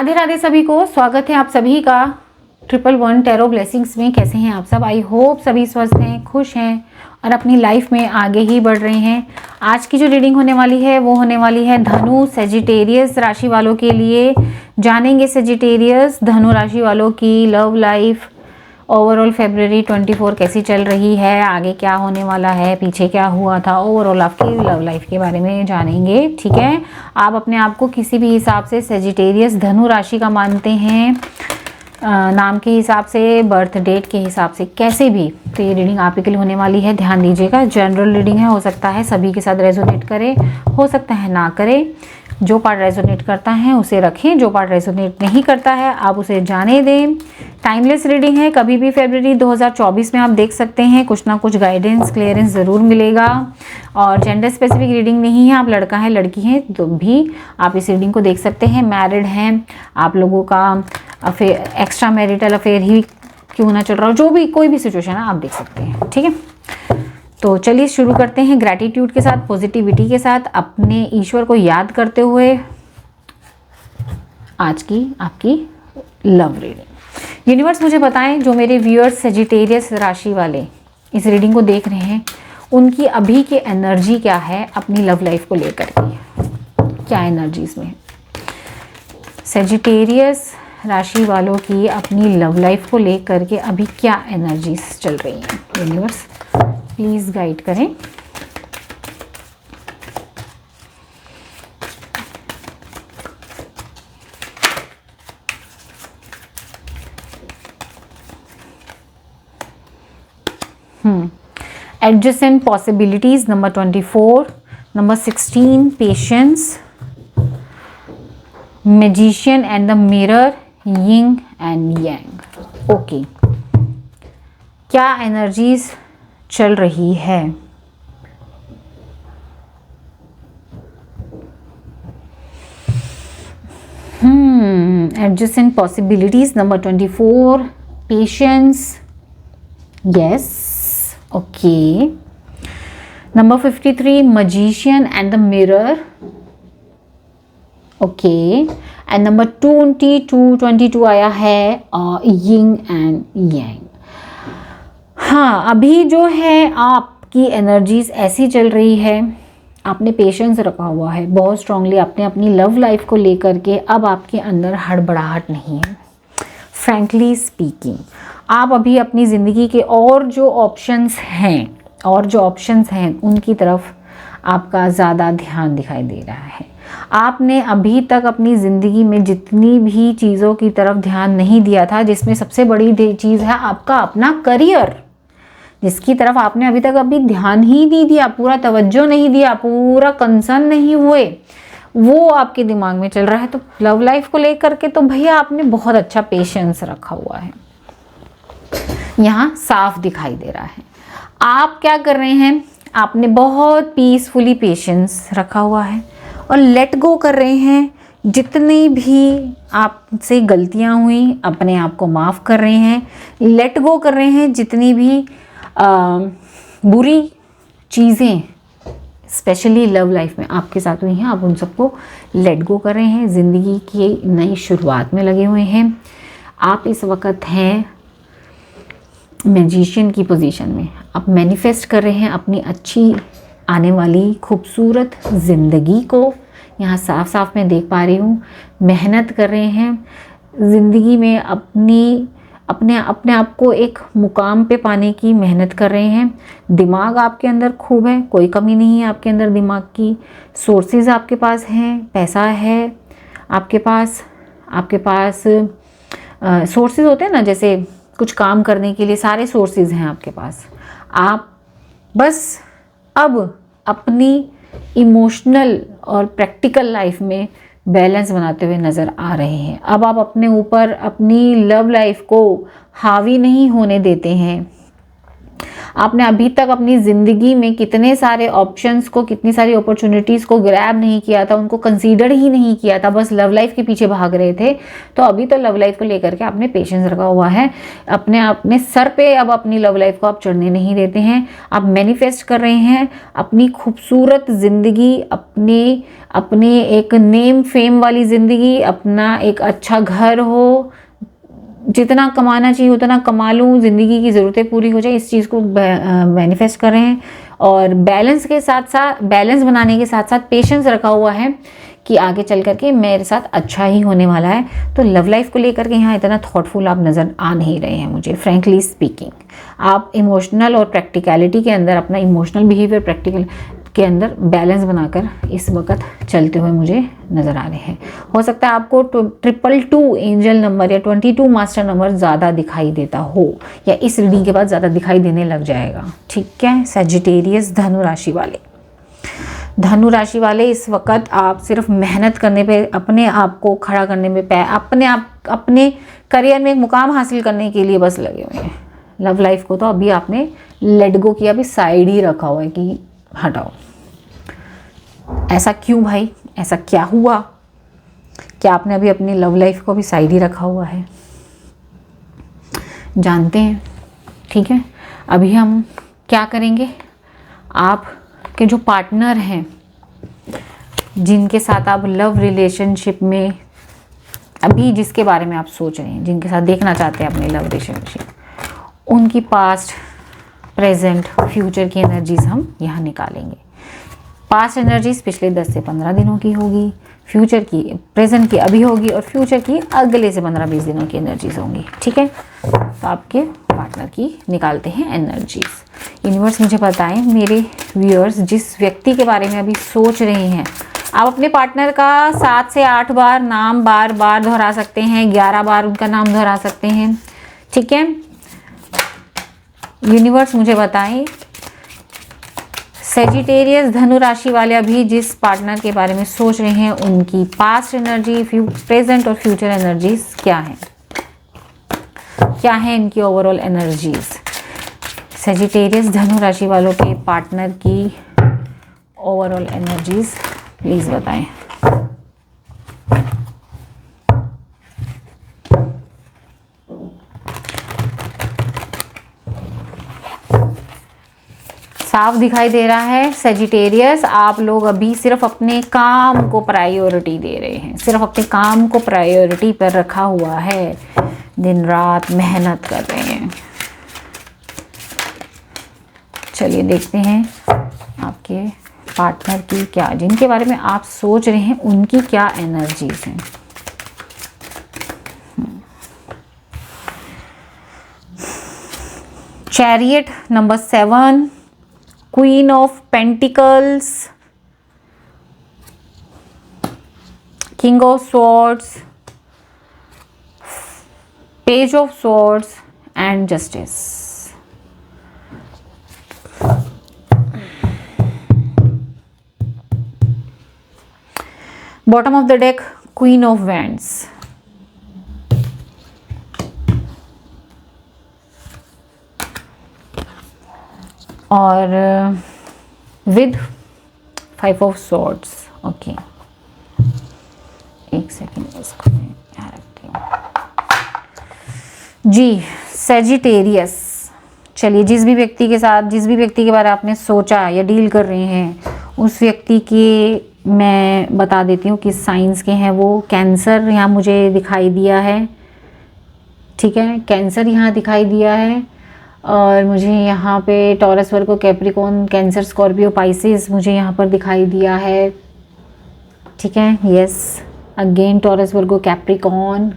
राधे राधे सभी को, स्वागत है आप सभी का 111 टैरो ब्लेसिंग्स में। कैसे हैं आप सब? आई होप सभी स्वस्थ हैं, खुश हैं और अपनी लाइफ में आगे ही बढ़ रहे हैं। आज की जो रीडिंग होने वाली है वो होने वाली है धनु सेजिटेरियस राशि वालों के लिए। जानेंगे सेजिटेरियस धनु राशि वालों की लव लाइफ ओवरऑल फरवरी 24 कैसी चल रही है, आगे क्या होने वाला है, पीछे क्या हुआ था, ओवरऑल आपकी लव लाइफ के बारे में जानेंगे। ठीक है, आप अपने आप को किसी भी हिसाब से सेजिटेरियस धनु राशि का मानते हैं, नाम के हिसाब से, बर्थ डेट के हिसाब से, कैसे भी, तो ये रीडिंग आप ही के लिए होने वाली है। ध्यान दीजिएगा, जनरल रीडिंग है, हो सकता है सभी के साथ रेजोनेट करे, हो सकता है ना करे। जो पार्ट रेजोनेट करता है उसे रखें, जो पार्ट रेजोनेट नहीं करता है आप उसे जाने दें। टाइमलेस रीडिंग है, कभी भी फरवरी 2024 में आप देख सकते हैं, कुछ ना कुछ गाइडेंस क्लियरेंस ज़रूर मिलेगा। और जेंडर स्पेसिफिक रीडिंग नहीं है, आप लड़का है लड़की हैं तो भी आप इस रीडिंग को देख सकते हैं। मैरिड हैं, आप लोगों का अफेयर, एक्स्ट्रा मैरिटल अफेयर ही क्यों ना चल रहा हो, जो भी कोई भी सिचुएशन है आप देख सकते हैं। ठीक है, तो चलिए शुरू करते हैं ग्रैटिट्यूड के साथ, पॉजिटिविटी के साथ, अपने ईश्वर को याद करते हुए आज की आपकी लव रीडिंग। यूनिवर्स मुझे बताएं, जो मेरे व्यूअर्स सेजिटेरियस राशि वाले इस रीडिंग को देख रहे हैं, उनकी अभी की एनर्जी क्या है अपनी लव लाइफ को लेकर के, क्या एनर्जीज में सेजिटेरियस राशि वालों की अपनी लव लाइफ को लेकर के अभी क्या एनर्जीज चल रही हैं। यूनिवर्स प्लीज गाइड करें। Adjacent possibilities number 24, number 16 patience, magician and the mirror, yin and yang. Okay, क्या एनर्जीज चल रही है? Adjacent possibilities number 24, patience, yes, okay. Number 53 magician and the mirror, okay. And number 22 आया है yin and yang. हाँ, अभी जो है आपकी एनर्जीज ऐसी चल रही है, आपने पेशेंस रखा हुआ है बहुत स्ट्रांगली, आपने अपनी लव लाइफ को लेकर के, अब आपके अंदर हड़बड़ाहट नहीं है। फ्रैंकली स्पीकिंग, आप अभी अपनी ज़िंदगी के और जो ऑप्शंस हैं उनकी तरफ आपका ज़्यादा ध्यान दिखाई दे रहा है। आपने अभी तक अपनी ज़िंदगी में जितनी भी चीज़ों की तरफ ध्यान नहीं दिया था, जिसमें सबसे बड़ी चीज़ है आपका अपना करियर, जिसकी तरफ आपने अभी तक ध्यान ही नहीं दिया, पूरा तवज्जो नहीं दिया, पूरा कंसर्न नहीं हुए, वो आपके दिमाग में चल रहा है। तो लव लाइफ को लेकर के तो भैया आपने बहुत अच्छा पेशेंस रखा हुआ है, यहाँ साफ दिखाई दे रहा है। आप क्या कर रहे हैं, आपने बहुत पीसफुली पेशेंस रखा हुआ है और लेट गो कर रहे हैं। जितनी भी आपसे गलतियां हुई अपने आप को माफ़ कर रहे हैं, लेट गो कर रहे हैं। जितनी भी बुरी चीज़ें स्पेशली लव लाइफ में आपके साथ हुई हैं, आप उन सबको लेट गो कर रहे हैं। ज़िंदगी की नई शुरुआत में लगे हुए हैं। आप इस वक्त हैं मैजिशियन की पोजीशन में, आप मैनिफेस्ट कर रहे हैं अपनी अच्छी आने वाली खूबसूरत ज़िंदगी को। यहाँ साफ साफ मैं देख पा रही हूँ, मेहनत कर रहे हैं ज़िंदगी में, अपने आप को एक मुकाम पे पाने की मेहनत कर रहे हैं। दिमाग आपके अंदर खूब है, कोई कमी नहीं है आपके अंदर दिमाग की। सोर्सेज आपके पास हैं, पैसा है आपके पास सोर्सेज होते हैं ना, जैसे कुछ काम करने के लिए सारे सोर्सेज हैं आपके पास। आप बस अब अपनी इमोशनल और प्रैक्टिकल लाइफ में बैलेंस बनाते हुए नज़र आ रहे हैं। अब आप अपने ऊपर अपनी लव लाइफ को हावी नहीं होने देते हैं। आपने अभी तक अपनी ज़िंदगी में कितने सारे ऑप्शंस को, कितनी सारी अपॉर्चुनिटीज़ को ग्रैब नहीं किया था, उनको कंसीडर ही नहीं किया था, बस लव लाइफ के पीछे भाग रहे थे। तो अभी तो लव लाइफ को लेकर के आपने पेशेंस रखा हुआ है, अपने सर पे अब अपनी लव लाइफ को आप चढ़ने नहीं देते हैं। आप मैनिफेस्ट कर रहे हैं अपनी खूबसूरत ज़िंदगी, अपने एक नेम फेम वाली ज़िंदगी, अपना एक अच्छा घर हो, जितना कमाना चाहिए उतना कमा लूँ, ज़िंदगी की ज़रूरतें पूरी हो जाए, इस चीज़ को मैनिफेस्ट कर रहे हैं। और बैलेंस बनाने के साथ साथ पेशेंस रखा हुआ है कि आगे चल करके मेरे साथ अच्छा ही होने वाला है। तो लव लाइफ को लेकर के यहाँ इतना थॉटफुल आप नज़र आ नहीं रहे हैं मुझे, फ्रेंकली स्पीकिंग। आप इमोशनल और प्रैक्टिकलिटी के अंदर, अपना इमोशनल बिहेवियर प्रैक्टिकल के अंदर बैलेंस बनाकर इस वक्त चलते हुए मुझे नज़र आ रहे हैं। हो सकता है आपको 222 एंजल नंबर या 22 मास्टर नंबर ज़्यादा दिखाई देता हो, या इस रीडिंग के बाद ज़्यादा दिखाई देने लग जाएगा। ठीक है, सजिटेरियस धनु राशि वाले इस वक्त आप सिर्फ मेहनत करने पे, अपने आप को खड़ा करने में, अपने करियर में एक मुकाम हासिल करने के लिए बस लगे हुए हैं। लव लाइफ को तो अभी आपने लेट गो किया, अभी साइड ही रखा हुआ है कि हटाओ। ऐसा क्यों भाई, ऐसा क्या हुआ? क्या आपने अभी अपनी लव लाइफ को भी साइड ही रखा हुआ है? जानते हैं, ठीक है। अभी हम क्या करेंगे, आपके जो पार्टनर हैं, जिनके साथ आप लव रिलेशनशिप में, अभी जिसके बारे में आप सोच रहे हैं, जिनके साथ देखना चाहते हैं अपनी लव रिलेशनशिप, उनकी पास्ट, प्रेजेंट, फ्यूचर की एनर्जीज हम यहाँ निकालेंगे। पास्ट एनर्जीज पिछले 10 से 15 दिनों की होगी, फ्यूचर की, प्रेजेंट की अभी होगी, और फ्यूचर की अगले से 15-20 दिनों की एनर्जीज होंगी। ठीक है, तो आपके पार्टनर की निकालते हैं एनर्जीज। यूनिवर्स मुझे बताएं मेरे व्यूअर्स, जिस व्यक्ति के बारे में अभी सोच रहे हैं, आप अपने पार्टनर का 7 से 8 बार नाम बार बार दोहरा सकते हैं, 11 बार उनका नाम दोहरा सकते हैं। ठीक है, यूनिवर्स मुझे बताएं सेजिटेरियस धनु राशि वाले अभी जिस पार्टनर के बारे में सोच रहे हैं, उनकी पास्ट एनर्जी, प्रेजेंट और फ्यूचर एनर्जीज क्या हैं, क्या है इनकी ओवरऑल एनर्जीज। सेजिटेरियस धनु राशि वालों के पार्टनर की ओवरऑल एनर्जीज प्लीज बताएं। साफ दिखाई दे रहा है सेजिटेरियस, आप लोग अभी सिर्फ अपने काम को प्रायोरिटी दे रहे हैं, सिर्फ अपने काम को प्रायोरिटी पर रखा हुआ है, दिन रात मेहनत कर रहे हैं। चलिए देखते हैं आपके पार्टनर की क्या, जिनके बारे में आप सोच रहे हैं उनकी क्या एनर्जीज हैं। Chariot number 7, queen of pentacles, king of swords, page of swords and justice. Bottom of the deck queen of wands, और विद 5 ऑफ स्वॉर्ड्स। ओके, एक सेकेंड इसको मैं यहाँ रखती हूँ जी। सेजिटेरियस, चलिए जिस भी व्यक्ति के साथ, जिस भी व्यक्ति के बारे में आपने सोचा या डील कर रहे हैं, उस व्यक्ति की मैं बता देती हूँ किस साइंस के हैं वो। कैंसर यहाँ मुझे दिखाई दिया है, ठीक है, कैंसर यहाँ दिखाई दिया है, और मुझे यहाँ पे टॉरस, वर्गो, कैप्रिकॉर्न, कैंसर, स्कॉर्पियो, पाइसेस मुझे यहाँ पर दिखाई दिया है। ठीक है, यस, अगेन टॉरस, वर्गो, कैप्रिकॉर्न,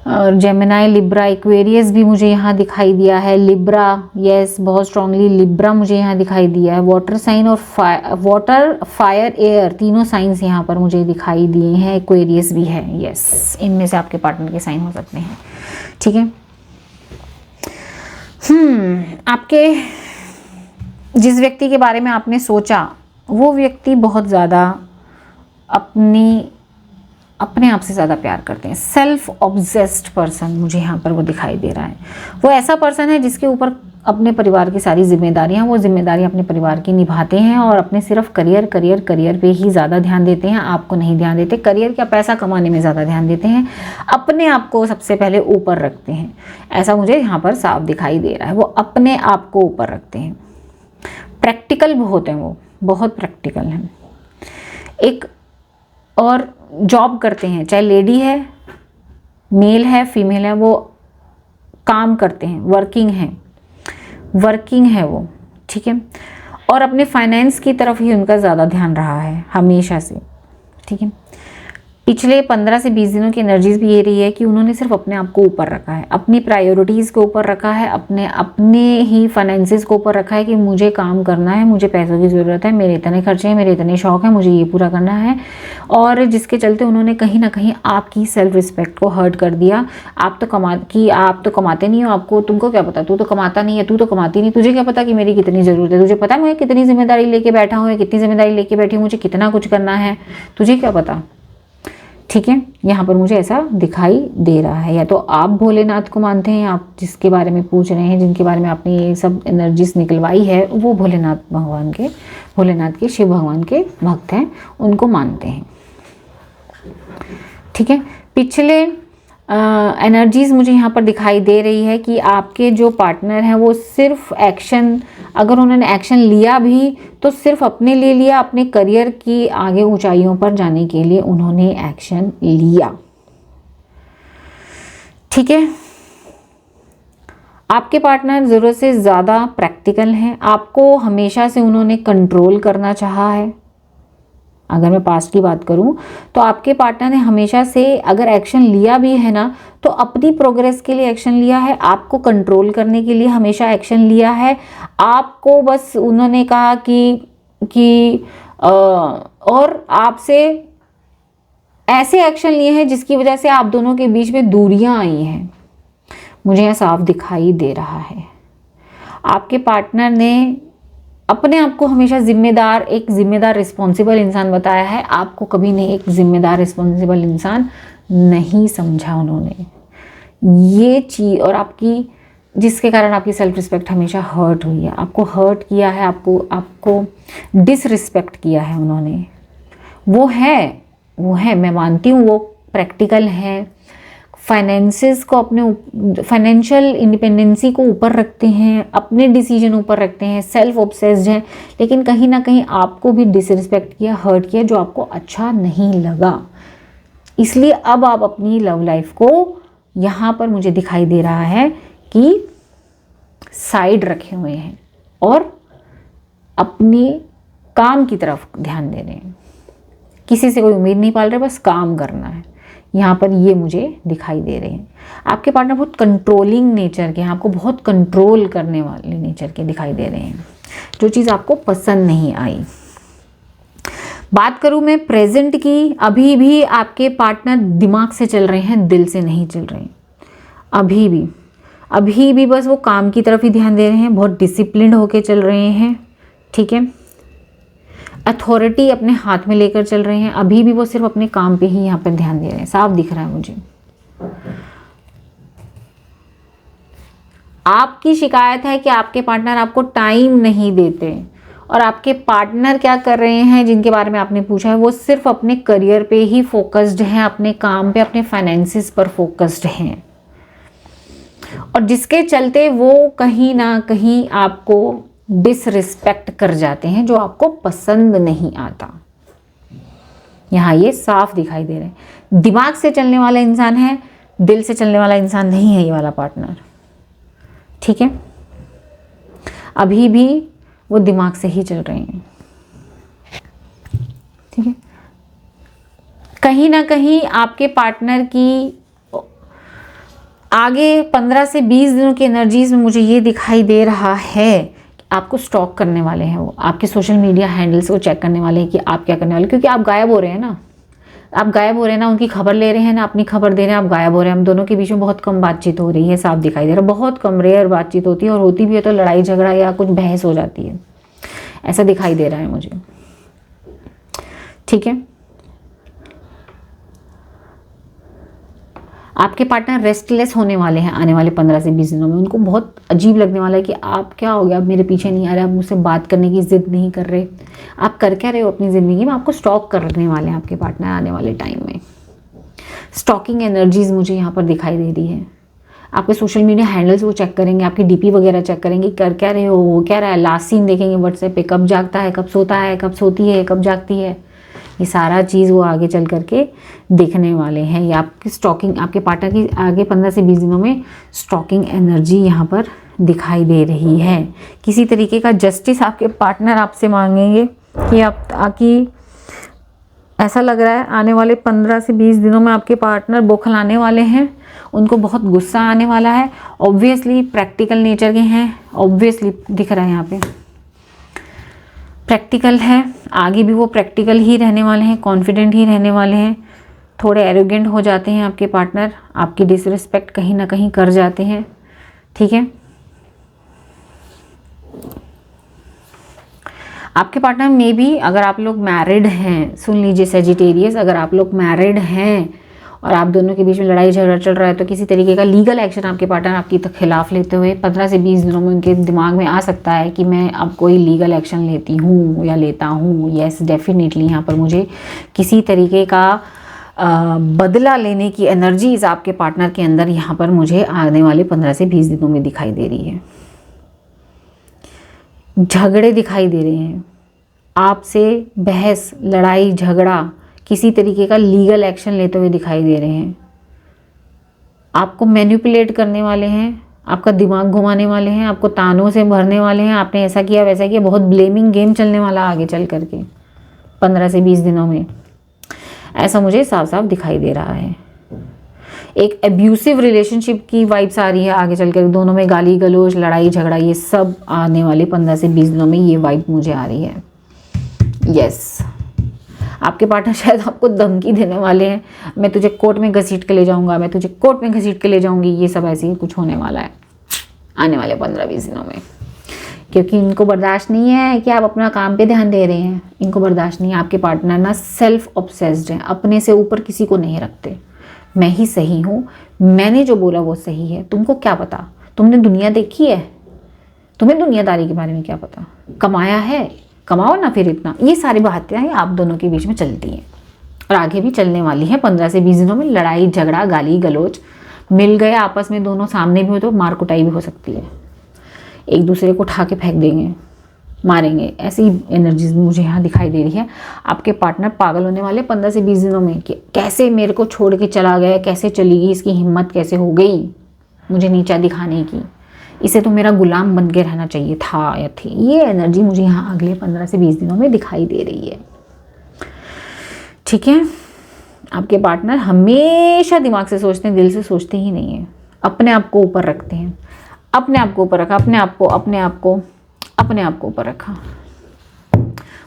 और जेमिनाई, लिब्रा, एक्वेरियस भी मुझे यहाँ दिखाई दिया है। लिब्रा, यस, बहुत स्ट्रांगली लिब्रा मुझे यहाँ दिखाई दिया है। वाटर साइन और वाटर, फायर, एयर, तीनों साइंस यहाँ पर मुझे दिखाई दिए हैं। एक्वेरियस भी है, यस, इनमें से आपके पार्टनर के साइन हो सकते हैं। ठीक है, आपके जिस व्यक्ति के बारे में आपने सोचा, वो व्यक्ति बहुत ज़्यादा अपने आप से ज़्यादा प्यार करते हैं। सेल्फ ऑब्सेस्ड पर्सन मुझे यहाँ पर वो दिखाई दे रहा है। वो ऐसा पर्सन है जिसके ऊपर अपने परिवार की सारी जिम्मेदारियां, वो जिम्मेदारियां अपने परिवार की निभाते हैं और अपने सिर्फ करियर करियर करियर पे ही ज़्यादा ध्यान देते हैं, आपको नहीं ध्यान देते। करियर क्या, पैसा कमाने में ज़्यादा ध्यान देते हैं, अपने आप को सबसे पहले ऊपर रखते हैं। ऐसा मुझे यहाँ पर साफ दिखाई दे रहा है, वो अपने आप को ऊपर रखते हैं। प्रैक्टिकल बहुत हैं, वो बहुत प्रैक्टिकल हैं। एक और जॉब करते हैं, चाहे लेडी है, मेल है, फीमेल है, वो काम करते हैं, वर्किंग है वो, ठीक है। और अपने फाइनेंस की तरफ ही उनका ज़्यादा ध्यान रहा है हमेशा से, ठीक है। पिछले 15 से 20 दिनों की एनर्जीज भी ये रही है कि उन्होंने सिर्फ अपने आप को ऊपर रखा है, अपनी प्रायोरिटीज़ को ऊपर रखा है, अपने ही फाइनेंसेस को ऊपर रखा है कि मुझे काम करना है, मुझे पैसों की ज़रूरत है, मेरे इतने खर्चे हैं, मेरे इतने शौक हैं, मुझे ये पूरा करना है। और जिसके चलते उन्होंने कहीं ना कहीं आपकी सेल्फ रिस्पेक्ट को हर्ट कर दिया। आप तो कमाते नहीं हो, तुमको क्या पता, तू तो कमाता नहीं है, तू तो कमाती नहीं, तुझे क्या पता कि मेरी कितनी ज़रूरत है, तुझे पता मैं कितनी जिम्मेदारी लेके बैठा हूँ, कितनी जिम्मेदारी लेके बैठी हूँ, मुझे कितना कुछ करना है, तुझे क्या पता, ठीक है। यहाँ पर मुझे ऐसा दिखाई दे रहा है। या तो आप भोलेनाथ को मानते हैं, आप जिसके बारे में पूछ रहे हैं, जिनके बारे में आपने ये सब एनर्जीज निकलवाई है, वो भोलेनाथ के शिव भगवान के भक्त हैं, उनको मानते हैं, ठीक है। पिछले एनर्जीज मुझे यहाँ पर दिखाई दे रही है कि आपके जो पार्टनर हैं वो सिर्फ अगर उन्होंने एक्शन लिया भी तो सिर्फ अपने लिए लिया, अपने करियर की आगे ऊंचाइयों पर जाने के लिए उन्होंने एक्शन लिया, ठीक है। आपके पार्टनर ज़रूरत से ज़्यादा प्रैक्टिकल हैं, आपको हमेशा से उन्होंने कंट्रोल करना चाहा है। अगर मैं पास्ट की बात करूं तो आपके पार्टनर ने हमेशा से अगर एक्शन लिया भी है ना, तो अपनी प्रोग्रेस के लिए एक्शन लिया है, आपको कंट्रोल करने के लिए हमेशा एक्शन लिया है। आपको बस उन्होंने कहा कि और आपसे ऐसे एक्शन लिए हैं जिसकी वजह से आप दोनों के बीच में दूरियां आई हैं, मुझे यह साफ दिखाई दे रहा है। आपके पार्टनर ने अपने आप को हमेशा एक जिम्मेदार रिस्पॉन्सिबल इंसान बताया है, आपको कभी नहीं एक जिम्मेदार रिस्पॉन्सिबल इंसान नहीं समझा उन्होंने। ये चीज़ और जिसके कारण आपकी सेल्फ रिस्पेक्ट हमेशा हर्ट हुई है, आपको हर्ट किया है, आपको डिसरिस्पेक्ट किया है उन्होंने। वो है मैं मानती हूँ, वो प्रैक्टिकल है, फाइनेंसेस को, अपने फाइनेंशियल इंडिपेंडेंसी को ऊपर रखते हैं, अपने डिसीजन ऊपर रखते हैं, सेल्फ ऑब्सेस्ड हैं, लेकिन कहीं ना कहीं आपको भी डिसरिस्पेक्ट किया, हर्ट किया, जो आपको अच्छा नहीं लगा। इसलिए अब आप अपनी लव लाइफ को यहाँ पर मुझे दिखाई दे रहा है कि साइड रखे हुए हैं और अपने काम की तरफ ध्यान दे रहे हैं, किसी से कोई उम्मीद नहीं पाल रहे, बस काम करना है। यहाँ पर ये मुझे दिखाई दे रहे हैं। आपके पार्टनर बहुत कंट्रोलिंग नेचर के हैं, आपको बहुत कंट्रोल करने वाले नेचर के दिखाई दे रहे हैं, जो चीज़ आपको पसंद नहीं आई। बात करूँ मैं प्रेजेंट की, अभी भी आपके पार्टनर दिमाग से चल रहे हैं, दिल से नहीं चल रहे हैं। अभी भी बस वो काम की तरफ ही ध्यान दे रहे हैं, बहुत डिसिप्लिन्ड होके चल रहे हैं, ठीक है। अथॉरिटी अपने हाथ में लेकर चल रहे हैं, अभी भी वो सिर्फ अपने काम पे ही यहाँ पर ध्यान दे रहे हैं, साफ दिख रहा है मुझे। आपकी शिकायत है कि आपके पार्टनर आपको टाइम नहीं देते, और आपके पार्टनर क्या कर रहे हैं जिनके बारे में आपने पूछा है, वो सिर्फ अपने करियर पे ही फोकस्ड हैं, अपने काम पे, अपने फाइनेंसेस पर फोकस्ड हैं, और जिसके चलते वो कहीं ना कहीं आपको डिसरिस्पेक्ट कर जाते हैं, जो आपको पसंद नहीं आता। यहाँ ये साफ दिखाई दे रहे हैं। दिमाग से चलने वाला इंसान है, दिल से चलने वाला इंसान नहीं है ये वाला पार्टनर, ठीक है। अभी भी वो दिमाग से ही चल रहे हैं, ठीक है। कहीं ना कहीं आपके पार्टनर की आगे 15 से 20 दिनों की एनर्जीज में मुझे ये दिखाई दे रहा है आपको स्टॉक करने वाले हैं, वो आपके सोशल मीडिया हैंडल्स को चेक करने वाले हैं कि आप क्या करने वाले, क्योंकि आप गायब हो रहे हैं ना, उनकी खबर ले रहे हैं ना, अपनी खबर दे रहे हैं, आप गायब हो रहे हैं। हम दोनों के बीच में बहुत कम बातचीत हो रही है, साफ दिखाई दे रहा है, बहुत कम, रेयर बातचीत होती है, और होती भी है तो लड़ाई झगड़ा या कुछ बहस हो जाती है, ऐसा दिखाई दे रहा है मुझे, ठीक है। आपके पार्टनर रेस्टलेस होने वाले हैं आने वाले 15 से 20 दिनों में। उनको बहुत अजीब लगने वाला है कि आप क्या हो गया, आप मेरे पीछे नहीं आ रहे, आप मुझसे बात करने की ज़िद नहीं कर रहे, आप कर क्या रहे हो अपनी ज़िंदगी में। आपको स्टॉक करने वाले हैं आपके पार्टनर आने वाले टाइम में। स्टॉकिंग एनर्जीज मुझे यहाँ पर दिखाई दे रही है। आपके सोशल मीडिया हैंडल्स वो चेक करेंगे, आपकी डीपी वगैरह चेक करेंगे, कर क्या रहे हो, वो क्या रहा है, लास्ट सीन देखेंगे व्हाट्सएप पे, कब जागता है, कब सोता है, कब सोती है, कब जागती है, ये सारा चीज़ वो आगे चल करके देखने वाले हैं। या आपकी स्टॉकिंग, आपके पार्टनर की आगे 15 से 20 दिनों में स्टॉकिंग एनर्जी यहाँ पर दिखाई दे रही है। किसी तरीके का जस्टिस आपके पार्टनर आपसे मांगेंगे कि आप ताकि ऐसा लग रहा है आने वाले 15 से 20 दिनों में आपके पार्टनर बौखलाने वाले हैं, उनको बहुत गुस्सा आने वाला है। ऑब्वियसली प्रैक्टिकल नेचर के हैं, ऑब्वियसली दिख रहा है यहाँ पे प्रैक्टिकल है, आगे भी वो प्रैक्टिकल ही रहने वाले हैं, कॉन्फिडेंट ही रहने वाले हैं। थोड़े एरोगेंट हो जाते हैं आपके पार्टनर, आपकी डिसरिस्पेक्ट कहीं ना कहीं कर जाते हैं, ठीक है। आपके पार्टनर में भी, अगर आप लोग मैरिड हैं, सुन लीजिए सेजिटेरियस, अगर आप लोग मैरिड हैं और आप दोनों के बीच में लड़ाई झगड़ा चल रहा है तो किसी तरीके का लीगल एक्शन आपके पार्टनर आपके खिलाफ लेते हुए 15 से 20 दिनों में उनके दिमाग में आ सकता है कि मैं अब कोई लीगल एक्शन लेती हूँ या लेता हूँ। येस, डेफिनेटली यहाँ पर मुझे किसी तरीके का बदला लेने की एनर्जीज आपके पार्टनर के अंदर यहाँ पर मुझे आने वाले 15 से 20 दिनों में दिखाई दे रही है। झगड़े दिखाई दे रहे हैं, आपसे बहस, लड़ाई झगड़ा, किसी तरीके का लीगल एक्शन लेते हुए दिखाई दे रहे हैं। आपको मैनिपुलेट करने वाले हैं, आपका दिमाग घुमाने वाले हैं, आपको तानों से भरने वाले हैं, आपने ऐसा किया वैसा किया, बहुत ब्लेमिंग गेम चलने वाला आगे चल करके 15 से 20 दिनों में, ऐसा मुझे साफ साफ दिखाई दे रहा है। एक एब्यूसिव रिलेशनशिप की वाइब्स आ रही है आगे चल कर, दोनों में गाली गलौज, लड़ाई झगड़ा, ये सब आने वाले 15 से 20 दिनों में ये वाइब मुझे आ रही है। यस, आपके पार्टनर शायद आपको धमकी देने वाले हैं, मैं तुझे कोर्ट में घसीट के ले जाऊंगा, मैं तुझे कोर्ट में घसीट के ले जाऊंगी, ये सब ऐसे ही कुछ होने वाला है आने वाले 15-20 दिनों में। क्योंकि इनको बर्दाश्त नहीं है कि आप अपना काम पे ध्यान दे रहे हैं, इनको बर्दाश्त नहीं है। आपके पार्टनर ना सेल्फ ऑब्सेस्ड हैं, अपने से ऊपर किसी को नहीं रखते। मैं ही सही हूँ, मैंने जो बोला वो सही है, तुमको क्या पता, तुमने दुनिया देखी है, तुम्हें दुनियादारी के बारे में क्या पता, कमाया है, कमाओ ना फिर इतना। ये सारी बातें आप दोनों के बीच में चलती हैं और आगे भी चलने वाली हैं। 15 से 20 दिनों में लड़ाई झगड़ा, गाली गलौज, मिल गए आपस में दोनों, सामने भी हो तो मार कुटाई भी हो सकती है, एक दूसरे को उठा के फेंक देंगे, मारेंगे, ऐसी एनर्जीज मुझे यहाँ दिखाई दे रही है। आपके पार्टनर पागल होने वाले 15 से 20 दिनों में कि कैसे मेरे को छोड़ के चला गया, कैसे चली गई, इसकी हिम्मत कैसे हो गई मुझे नीचा दिखाने की, इसे तो मेरा गुलाम बन के रहना चाहिए था या थी। ये एनर्जी मुझे यहाँ अगले 15 से 20 दिनों में दिखाई दे रही है, ठीक है। आपके पार्टनर हमेशा दिमाग से सोचते हैं, दिल से सोचते ही नहीं है, अपने आप को ऊपर रखते हैं, अपने आप को ऊपर रखा, अपने आप को ऊपर रखा।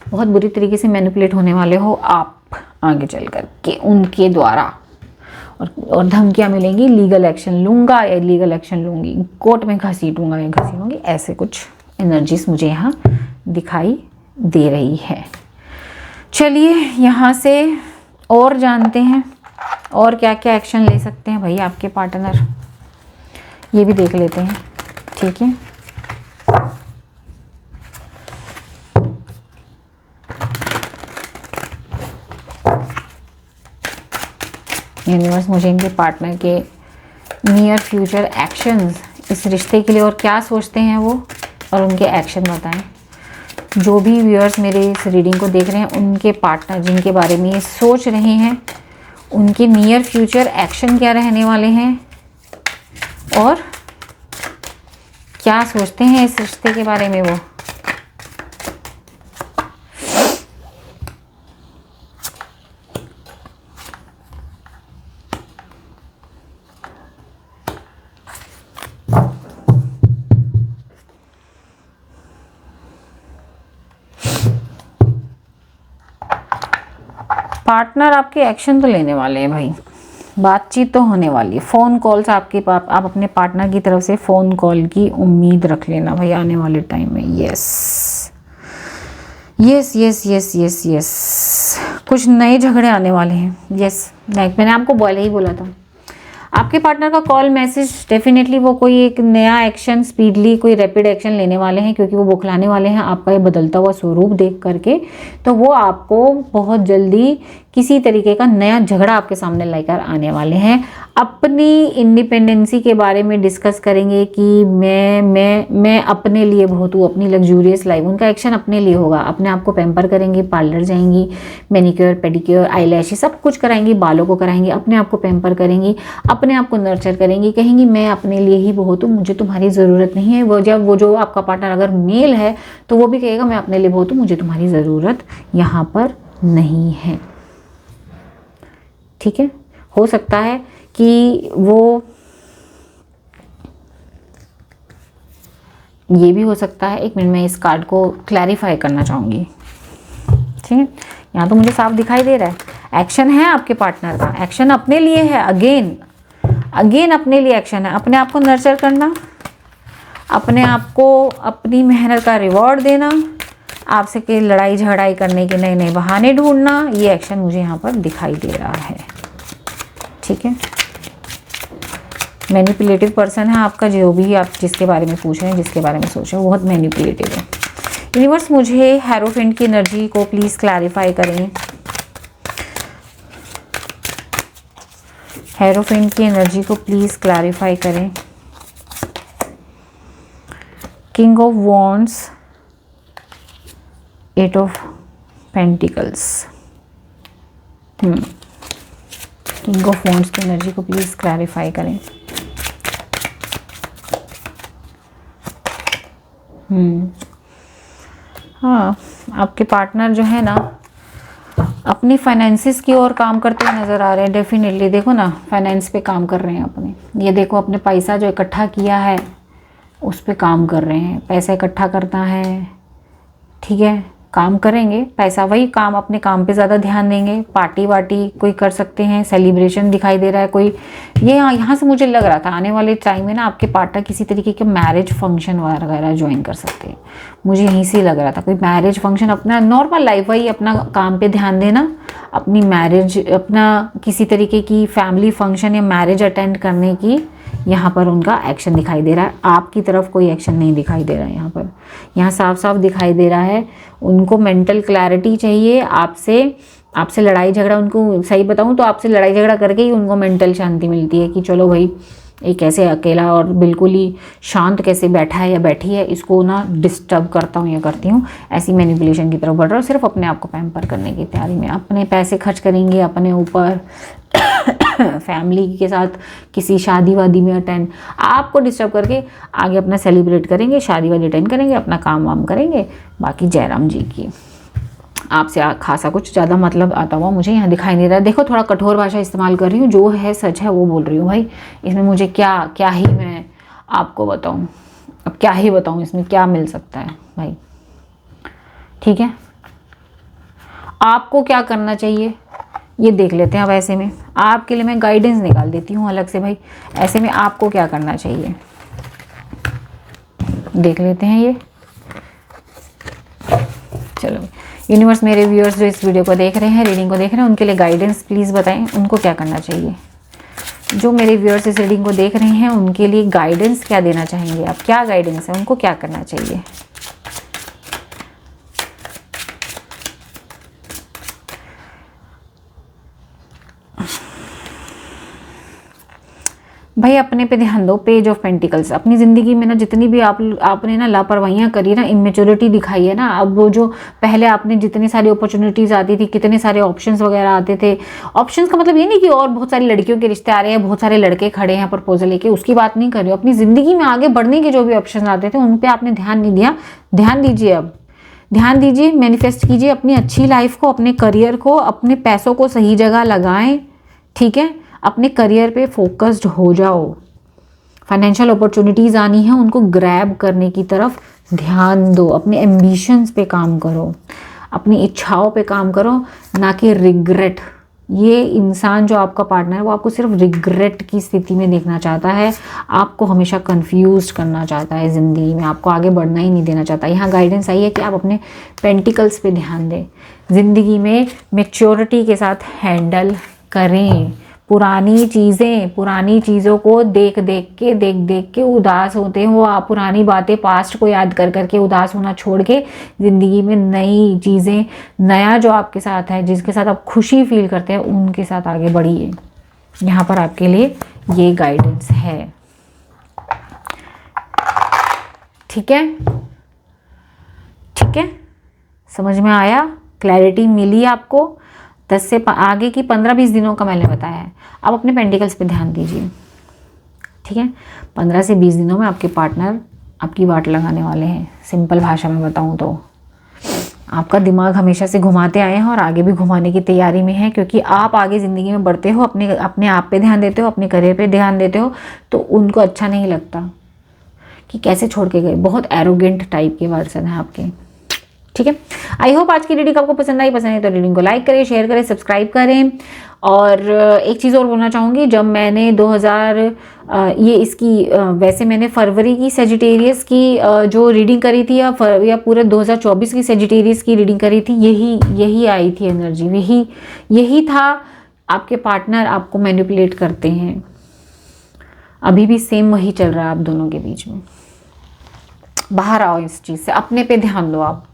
बहुत बुरी तरीके से मैनिपुलेट होने वाले हो आप आगे चल कर के उनके द्वारा, और धमकियाँ मिलेंगी, लीगल एक्शन लूँगा या लीगल एक्शन लूँगी, कोर्ट में घसीटूँगा या घसीटूँगी, ऐसे कुछ एनर्जीज मुझे यहाँ दिखाई दे रही है। चलिए यहाँ से और जानते हैं और क्या क्या एक्शन ले सकते हैं भाई आपके पार्टनर, ये भी देख लेते हैं, ठीक है। यूनिवर्स मुझे इनके पार्टनर के नियर फ्यूचर एक्शंस, इस रिश्ते के लिए और क्या सोचते हैं वो, और उनके एक्शन बताएं। जो भी व्यूअर्स मेरे इस रीडिंग को देख रहे हैं, उनके पार्टनर जिनके बारे में ये सोच रहे हैं, उनके नियर फ्यूचर एक्शन क्या रहने वाले हैं और क्या सोचते हैं इस रिश्ते के बारे में वो। पार्टनर आपके एक्शन तो लेने वाले हैं भाई, बातचीत तो होने वाली है, फ़ोन कॉल्स आपके आप अपने पार्टनर की तरफ से फ़ोन कॉल की उम्मीद रख लेना भाई आने वाले टाइम में। Yes yes yes yes yes yes, कुछ नए झगड़े आने वाले हैं। यस, मैंने आपको पहले ही बोला था, आपके पार्टनर का कॉल मैसेज डेफिनेटली वो कोई एक नया एक्शन, स्पीडली कोई रैपिड एक्शन लेने वाले हैं, क्योंकि वो बौखलाने वाले हैं आपका ये बदलता हुआ स्वरूप देख करके। तो वो आपको बहुत जल्दी किसी तरीके का नया झगड़ा आपके सामने लेकर आने वाले हैं। अपनी इंडिपेंडेंसी के बारे में डिस्कस करेंगे कि मैं अपने लिए बहुत हूँ, अपनी लग्जूरियस लाइफ। उनका एक्शन अपने लिए होगा, अपने आप को पैम्पर करेंगी, पार्लर जाएंगी, मैनिक्योर पेडिक्योर आईलैशेस सब कुछ कराएंगी, बालों को कराएंगी, अपने आप को पैम्पर करेंगी, अपने आप को नर्चर करेंगी, कहेंगी मैं अपने लिए ही बहुत हूँ, मुझे तुम्हारी ज़रूरत नहीं है। वो जो आपका पार्टनर अगर मेल है तो वो भी कहेगा मैं अपने लिए बहुत हूँ, मुझे तुम्हारी ज़रूरत यहाँ पर नहीं है। ठीक है, हो सकता है कि वो, ये भी हो सकता है, एक मिनट में इस कार्ड को क्लैरिफाई करना चाहूँगी। ठीक है, यहाँ तो मुझे साफ दिखाई दे रहा है एक्शन है आपके पार्टनर का, एक्शन अपने लिए है, अगेन अपने लिए एक्शन है, अपने आप को नर्चर करना, अपने आप को अपनी मेहनत का रिवॉर्ड देना, आपसे के लड़ाई झगड़ाई करने के नए नए बहाने ढूंढना, ये एक्शन मुझे यहाँ पर दिखाई दे रहा है। ठीक है, मैनिपुलेटिव पर्सन है आपका, जो भी आप जिसके बारे में पूछ रहे हैं, जिसके बारे में सोच रहे हैं, वो बहुत मैनिपुलेटिव है। यूनिवर्स मुझे हेरोफेंट की एनर्जी को प्लीज़ क्लैरिफाई करें। हेरोफेंट की एनर्जी को प्लीज़ क्लैरिफाई करें। King of wands, 8 of pentacles. King of wands की एनर्जी को प्लीज़ क्लैरिफाई करें। हाँ, आपके पार्टनर जो है ना अपनी फाइनेंसिस की ओर काम करते हुए नज़र आ रहे हैं। डेफिनेटली देखो ना, फाइनेंस पे काम कर रहे हैं अपने, ये देखो अपने पैसा जो इकट्ठा किया है उस पे काम कर रहे हैं। पैसा इकट्ठा करना है, ठीक है, काम करेंगे, पैसा वही काम, अपने काम पे ज़्यादा ध्यान देंगे। पार्टी वार्टी कोई कर सकते हैं, सेलिब्रेशन दिखाई दे रहा है कोई। ये यहाँ से मुझे लग रहा था आने वाले टाइम में ना आपके पार्टनर किसी तरीके के मैरिज फंक्शन वगैरह ज्वाइन कर सकते हैं। मुझे यहीं से लग रहा था कोई मैरिज फंक्शन, अपना नॉर्मल लाइफ, वही अपना काम पे ध्यान देना, अपनी मैरिज, अपना किसी तरीके की फैमिली फंक्शन या मैरिज अटेंड करने की यहाँ पर उनका एक्शन दिखाई दे रहा है। आपकी तरफ कोई एक्शन नहीं दिखाई दे रहा है यहाँ पर। यहाँ साफ साफ दिखाई दे रहा है उनको मेंटल क्लैरिटी चाहिए आपसे लड़ाई झगड़ा, उनको सही बताऊँ तो आपसे लड़ाई झगड़ा करके ही उनको मेंटल शांति मिलती है कि चलो भाई ये कैसे अकेला और बिल्कुल ही शांत कैसे बैठा है या बैठी है, इसको ना डिस्टर्ब करता हूँ या करती हूँ। ऐसी मैनिपुलेशन की तरफ बढ़ रहा है, सिर्फ अपने आप को पैम्पर करने की तैयारी में। अपने पैसे खर्च करेंगे अपने ऊपर, फैमिली के साथ किसी शादी वादी में अटेंड, आपको डिस्टर्ब करके आगे अपना सेलिब्रेट करेंगे, शादी वादी अटेंड करेंगे, अपना काम वाम करेंगे। बाकी जयराम जी की आपसे खासा कुछ ज़्यादा मतलब आता हुआ मुझे यहाँ दिखाई नहीं रहा। देखो थोड़ा कठोर भाषा इस्तेमाल कर रही हूँ, जो है सच है वो बोल रही हूँ भाई। इसमें मुझे क्या ही मैं आपको बताऊँ, अब क्या ही बताऊँ, इसमें क्या मिल सकता है भाई। ठीक है, आपको क्या करना चाहिए ये देख लेते हैं। अब ऐसे में आपके लिए मैं गाइडेंस निकाल देती हूँ अलग से भाई। ऐसे में आपको क्या करना चाहिए देख लेते हैं ये। चलो यूनिवर्स, मेरे व्यूअर्स जो इस वीडियो को देख रहे हैं, रीडिंग को देख रहे हैं, उनके लिए गाइडेंस प्लीज़ बताएं, उनको क्या करना चाहिए। जो मेरे व्यूअर्स इस रीडिंग को देख रहे हैं उनके लिए गाइडेंस क्या देना चाहेंगे आप, क्या गाइडेंस है, उनको क्या करना चाहिए। भाई अपने पे ध्यान दो। पेज ऑफ पेंटिकल्स, अपनी ज़िंदगी में ना जितनी भी आपने ना लापरवाहियाँ करी ना, इमेच्योरिटी दिखाई है ना, अब वो जो पहले आपने जितनी सारी अपॉर्चुनिटीज़ आती थी, कितने सारे ऑप्शंस वगैरह आते थे। ऑप्शंस का मतलब ये नहीं कि और बहुत सारी लड़कियों के रिश्ते आ रहे हैं, बहुत सारे लड़के खड़े हैं प्रपोजल लेके, उसकी बात नहीं कर रही हूँ। अपनी ज़िंदगी में आगे बढ़ने के जो भी ऑप्शन आते थे उन पर आपने ध्यान नहीं दिया। ध्यान दीजिए, अब ध्यान दीजिए, मैनिफेस्ट कीजिए अपनी अच्छी लाइफ को, अपने करियर को, अपने पैसों को सही जगह लगाएं। ठीक है, अपने करियर पे फोकस्ड हो जाओ। फाइनेंशियल अपॉर्चुनिटीज़ आनी है, उनको ग्रैब करने की तरफ ध्यान दो। अपने एम्बिशंस पे काम करो, अपनी इच्छाओं पे काम करो, ना कि रिग्रेट। ये इंसान जो आपका पार्टनर है वो आपको सिर्फ रिग्रेट की स्थिति में देखना चाहता है, आपको हमेशा कंफ्यूज करना चाहता है ज़िंदगी में, आपको आगे बढ़ना ही नहीं देना चाहता। यहाँ गाइडेंस आई है कि आप अपने पेंटिकल्स पे ध्यान दें, ज़िंदगी में मैच्योरिटी के साथ हैंडल करें, पुरानी चीज़ों को देख देख के उदास होते हो आप। पुरानी बातें, पास्ट को याद कर करके उदास होना छोड़ के ज़िंदगी में नई चीज़ें, नया जो आपके साथ है, जिसके साथ आप खुशी फील करते हैं, उनके साथ आगे बढ़िए। यहाँ पर आपके लिए ये गाइडेंस है। ठीक है, ठीक है, समझ में आया? क्लैरिटी मिली आपको? 10 से आगे की 15-20 दिनों का मैंने बताया है। अब अपने पेंटिकल्स पे ध्यान दीजिए। ठीक है, 15 से 20 दिनों में आपके पार्टनर आपकी वाट लगाने वाले हैं। सिंपल भाषा में बताऊं तो आपका दिमाग हमेशा से घुमाते आए हैं और आगे भी घुमाने की तैयारी में है, क्योंकि आप आगे ज़िंदगी में बढ़ते हो, अपने आप पे ध्यान देते हो, अपने करियर पे ध्यान देते हो, तो उनको अच्छा नहीं लगता कि कैसे छोड़ के गए। बहुत एरोगेंट टाइप के पर्सन है आपके। ठीक है, आई होप आज की रीडिंग आपको पसंद आई। पसंद है तो रीडिंग को लाइक करें, शेयर करें, सब्सक्राइब करें। और एक चीज़ और बोलना चाहूँगी, जब मैंने 2000 वैसे मैंने फरवरी की सेजिटेरियस की जो रीडिंग करी थी, या पूरे 2024 की सेजिटेरियस की रीडिंग करी थी, यही आई थी एनर्जी, यही था। आपके पार्टनर आपको मैनिपुलेट करते हैं, अभी भी सेम वही चल रहा है आप दोनों के बीच में। बाहर आओ इस चीज़ से, अपने पे ध्यान दो। आप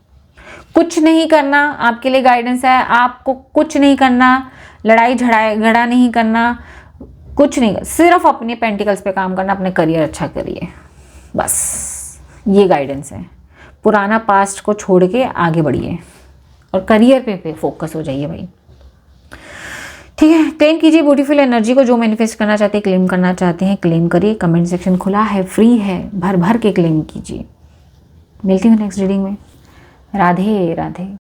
कुछ नहीं करना, आपके लिए गाइडेंस है, आपको कुछ नहीं करना, लड़ाई झगड़ा नहीं करना, कुछ नहीं, सिर्फ अपने पेंटिकल्स पे काम करना, अपने करियर अच्छा करिए, बस ये गाइडेंस है। पुराना पास्ट को छोड़ के आगे बढ़िए और करियर पे फोकस हो जाइए भाई। ठीक है, क्लेम कीजिए ब्यूटीफुल एनर्जी को। जो मैनिफेस्ट करना चाहते हैं, क्लेम करना चाहते हैं, क्लेम करिए। कमेंट सेक्शन खुला है, फ्री है, भर भर के क्लेम कीजिए। मिलती हूँ नेक्स्ट रीडिंग में। राधे राधे।